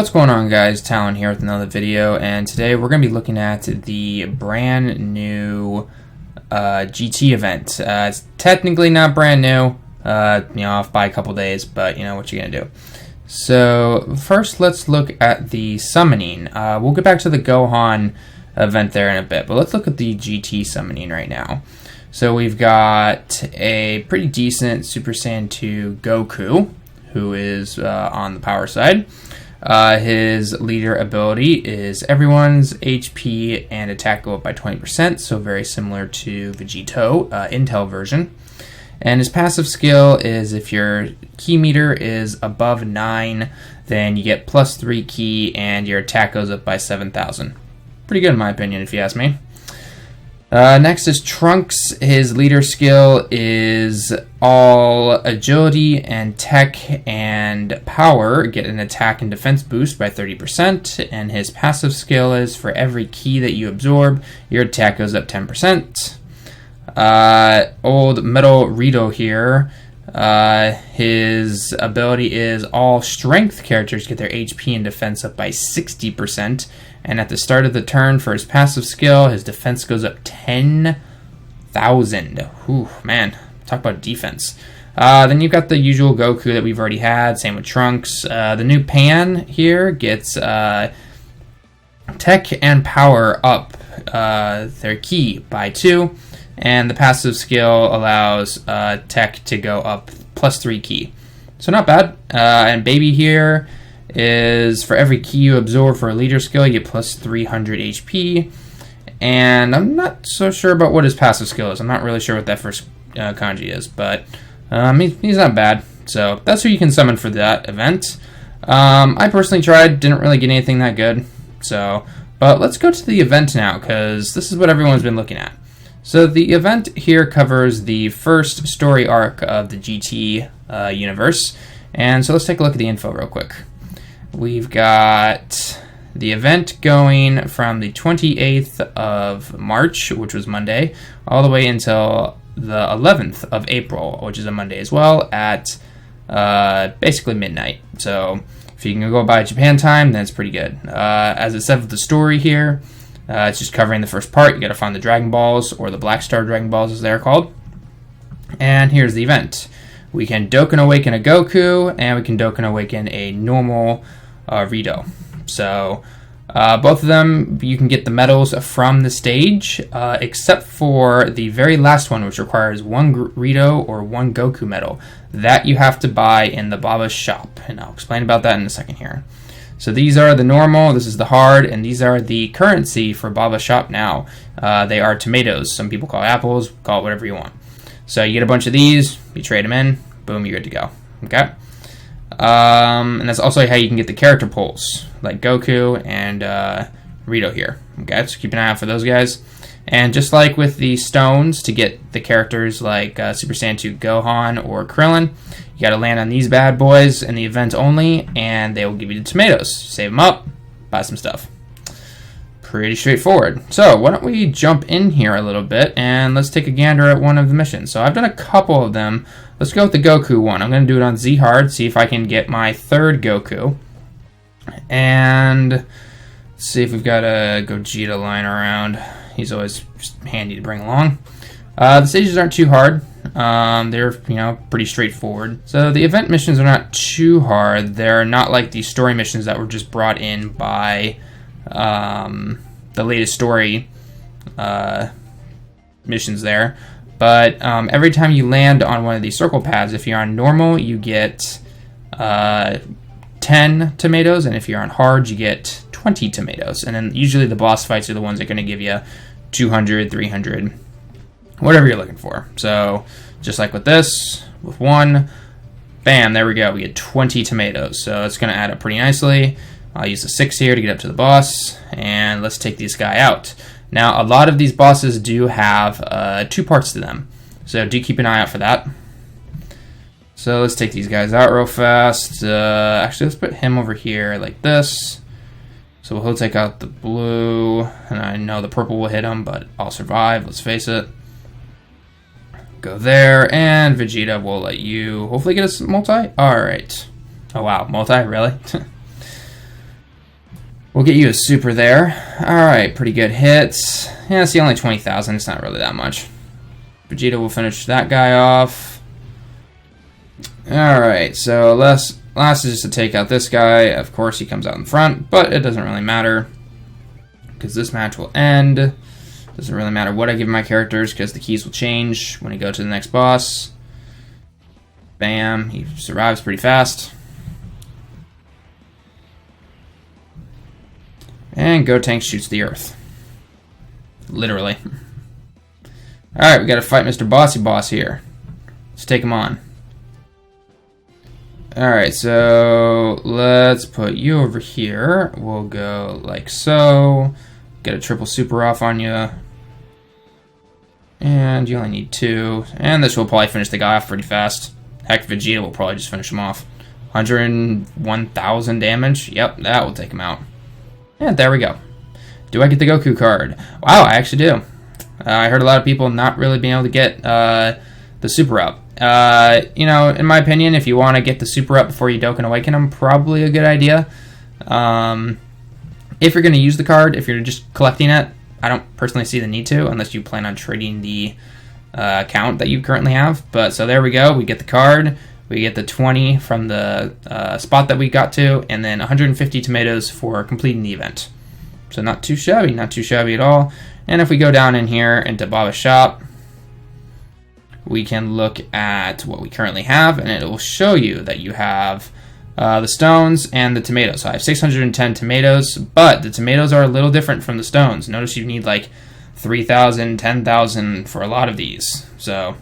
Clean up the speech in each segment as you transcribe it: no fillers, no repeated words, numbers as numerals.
What's going on, guys? Talon here with another video, and today we're going to be looking at the brand new GT event. It's technically not brand new, off by a couple days, but what you're going to do. So first, let's look at the summoning. We'll get back to the Gohan event there in a bit, but let's look at the GT summoning right now. So we've got a pretty decent Super Saiyan 2 Goku, who is on the power side. His leader ability is everyone's HP and attack go up by 20%, so very similar to Vegito, Intel version. And his passive skill is if your ki meter is above 9, then you get plus 3 ki and your attack goes up by 7,000. Pretty good in my opinion, if you ask me. Next is Trunks. His leader skill is all agility and tech and power get an attack and defense boost by 30%, and his passive skill is for every ki that you absorb, your attack goes up 10%. Old Metal Rito here, his ability is all strength characters get their HP and defense up by 60%, and at the start of the turn for his passive skill, his defense goes up 10,000. Whew, man, talk about defense. Then you've got the usual Goku that we've already had, same with Trunks. The new Pan here gets tech and power up their ki by 2, and the passive skill allows tech to go up plus 3 ki. So not bad. And Baby here is for every ki you absorb for a leader skill, you get plus 300 HP. And I'm not so sure about what his passive skill is. I'm not really sure what that first kanji is, but he's not bad. So that's who you can summon for that event. I personally tried, didn't really get anything that good. But let's go to the event now, because this is what everyone's been looking at. So the event here covers the first story arc of the GT universe. And so let's take a look at the info real quick. We've got the event going from the 28th of March, which was Monday, all the way until the 11th of April, which is a Monday as well, at basically midnight. So if you can go by Japan time, then it's pretty good. As it said with the story here, it's just covering the first part. You got to find the Dragon Balls, or the Black Star Dragon Balls as they're called. And here's the event. We can Dokkan awaken a Goku, and we can Dokkan awaken a normal Rito. So both of them, you can get the medals from the stage, except for the very last one, which requires one Rito or one Goku medal. That you have to buy in the Baba's shop, and I'll explain about that in a second here. So these are the normal, this is the hard, and these are the currency for Baba's shop now. They are tomatoes. Some people call it apples, call it whatever you want. So you get a bunch of these, you trade them in, boom, you're good to go. Okay? And that's also how you can get the character pulls, like Goku and Rito here. Okay, so keep an eye out for those guys. And just like with the stones, to get the characters like Super Saiyan 2 Gohan or Krillin, you gotta land on these bad boys in the event only, and they will give you the tomatoes. Save them up, buy some stuff. Pretty straightforward. So why don't we jump in here a little bit, and let's take a gander at one of the missions. So I've done a couple of them. Let's go with the Goku one. I'm going to do it on Z hard, see if I can get my third Goku. And let's see if we've got a Gogeta lying around. He's always handy to bring along. The stages aren't too hard. They're, pretty straightforward. So the event missions are not too hard. They're not like the story missions that were just brought in by the latest story missions there. But every time you land on one of these circle pads, if you're on normal, you get 10 tomatoes, and if you're on hard, you get 20 tomatoes. And then usually the boss fights are the ones that are going to give you 200, 300, whatever you're looking for. So just like with this, with one, bam, there we go. We get 20 tomatoes. So it's going to add up pretty nicely. I'll use the 6 here to get up to the boss, and let's take this guy out. Now, a lot of these bosses do have 2 parts to them, so do keep an eye out for that. So let's take these guys out real fast. Actually, let's put him over here like this. So he'll take out the blue, and I know the purple will hit him, but I'll survive, let's face it. Go there, and Vegeta will let you hopefully get us multi. Alright. Oh wow, multi, really? We'll get you a super there. Alright, pretty good hits. Yeah, see, only 20,000. It's not really that much. Vegeta will finish that guy off. Alright, so last is just to take out this guy. Of course, he comes out in front, but it doesn't really matter because this match will end. Doesn't really matter what I give my characters because the keys will change when we go to the next boss. Bam, he survives pretty fast. And Gotenks shoots the earth. Literally. Alright, we gotta fight Mr. Bossy Boss here. Let's take him on. Alright, so let's put you over here. We'll go like so. Get a triple super off on you. And you only need 2. And this will probably finish the guy off pretty fast. Heck, Vegeta will probably just finish him off. 101,000 damage. Yep, that will take him out. And there we go. Do I get the Goku card? Wow, I actually do. I heard a lot of people not really being able to get the super up. You know, in my opinion, if you want to get the super up before you Dokkan Awaken them, probably a good idea. If you're going to use the card, if you're just collecting it, I don't personally see the need to, unless you plan on trading the account that you currently have. But so there we go. We get the card. We get the 20 from the spot that we got to, and then 150 tomatoes for completing the event. So not too shabby, not too shabby at all. And if we go down in here into Baba's shop, we can look at what we currently have, and it will show you that you have the stones and the tomatoes. So I have 610 tomatoes, but the tomatoes are a little different from the stones. Notice you need like 3,000, 10,000 for a lot of these. So,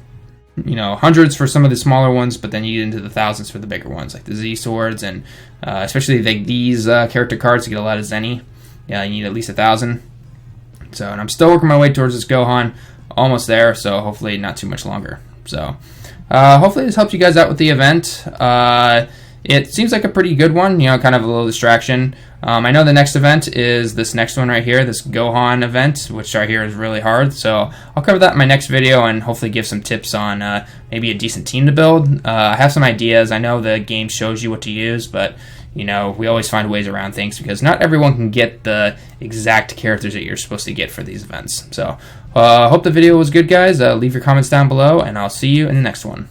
you know, hundreds for some of the smaller ones, but then you get into the thousands for the bigger ones, like the Z swords, and especially these character cards to get a lot of Zenny. Yeah, you need at least 1,000. So, and I'm still working my way towards this Gohan. Almost there, so hopefully not too much longer. So, hopefully this helps you guys out with the event. It seems like a pretty good one, you know, kind of a little distraction. I know the next event is this next one right here, this Gohan event, which right here is really hard. So I'll cover that in my next video and hopefully give some tips on maybe a decent team to build. I have some ideas. I know the game shows you what to use, but you know, we always find ways around things because not everyone can get the exact characters that you're supposed to get for these events. So hope the video was good, guys. Leave your comments down below, and I'll see you in the next one.